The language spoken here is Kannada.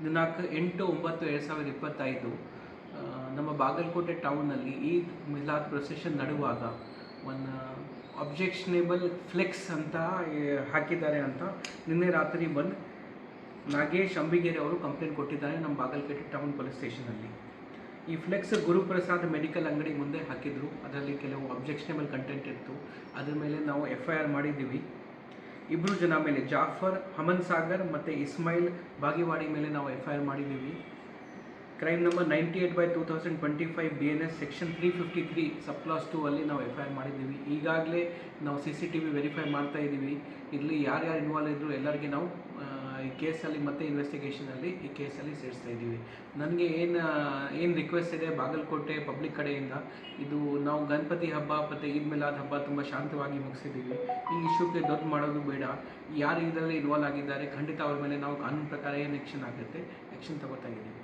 ದಿನಾಂಕ 8/9/2025 ನಮ್ಮ ಬಾಗಲಕೋಟೆ ಟೌನಲ್ಲಿ ಈದ್ ಮಿಲಾದ್ ಪ್ರೊಸೆಷನ್ ನಡುವಾಗ ಒಂದು ಅಬ್ಜೆಕ್ಷನೇಬಲ್ ಫ್ಲೆಕ್ಸ್ ಅಂತ ಹಾಕಿದ್ದಾರೆ ಅಂತ ನಿನ್ನೆ ರಾತ್ರಿ ಬಂದು ನಾಗೇಶ್ ಅಂಬಿಗೇರಿ ಅವರು ಕಂಪ್ಲೇಂಟ್ ಕೊಟ್ಟಿದ್ದಾರೆ ನಮ್ಮ ಬಾಗಲಕೋಟೆ ಟೌನ್ ಪೊಲೀಸ್ ಸ್ಟೇಷನಲ್ಲಿ. ಈ ಫ್ಲೆಕ್ಸ್ ಗುರುಪ್ರಸಾದ್ ಮೆಡಿಕಲ್ ಅಂಗಡಿ ಮುಂದೆ ಹಾಕಿದರು. ಅದರಲ್ಲಿ ಕೆಲವು ಅಬ್ಜೆಕ್ಷನೇಬಲ್ ಕಂಟೆಂಟ್ ಇತ್ತು. ಅದ್ರ ಮೇಲೆ ನಾವು FIR ಮಾಡಿದ್ದೀವಿ. ಇಬ್ಬರು ಜನ ಮೇಲೆ ಜಾಫರ್ ಹಮನ್ ಸಾಗರ್ ಮತ್ತು ಇಸ್ಮಾಯಿಲ್ ಬಾಗಿವಾಡಿ ಮೇಲೆ ನಾವು FIR ಮಾಡಿದ್ದೀವಿ. ಕ್ರೈಮ್ ನಂಬರ್ 98/2025 BNS ಸೆಕ್ಷನ್ 353 ಸಬ್ ಕ್ಲಾಸ್ 2 ಅಲ್ಲಿ ನಾವು FIR ಮಾಡಿದ್ದೀವಿ. ಈಗಾಗಲೇ ನಾವು CCTV ವೆರಿಫೈ ಮಾಡ್ತಾ ಇದ್ದೀವಿ. ಇಲ್ಲಿ ಯಾರ್ಯಾರು ಇನ್ವಾಲ್ವ್ ಇದ್ದರು ಎಲ್ಲರಿಗೆ ನಾವು ಈ ಕೇಸಲ್ಲಿ ಮತ್ತು ಇನ್ವೆಸ್ಟಿಗೇಷನಲ್ಲಿ ಈ ಕೇಸಲ್ಲಿ ಸೇರಿಸ್ತಾ ಇದ್ದೀವಿ. ನನಗೆ ಏನು ರಿಕ್ವೆಸ್ಟ್ ಇದೆ ಬಾಗಲಕೋಟೆ ಪಬ್ಲಿಕ್ ಕಡೆಯಿಂದ, ಇದು ನಾವು ಗಣಪತಿ ಹಬ್ಬ ಮತ್ತು ಈದ್ ಮಿಲಾದ್ ಹಬ್ಬ ತುಂಬ ಶಾಂತವಾಗಿ ಮುಗಿಸಿದ್ದೀವಿ. ಈ ಇಶ್ಯೂಗೆ ದೊಡ್ಡ ಮಾಡೋದು ಬೇಡ. ಯಾರು ಇದರಲ್ಲಿ ಇನ್ವಾಲ್ವ್ ಆಗಿದ್ದಾರೆ ಖಂಡಿತ ಅವ್ರ ಮೇಲೆ ನಾವು ಕಾನೂನು ಪ್ರಕಾರ ಏನು ಆ್ಯಕ್ಷನ್ ಆಗುತ್ತೆ ಆ್ಯಕ್ಷನ್ ತಗೋತಾ ಇದ್ದೀವಿ.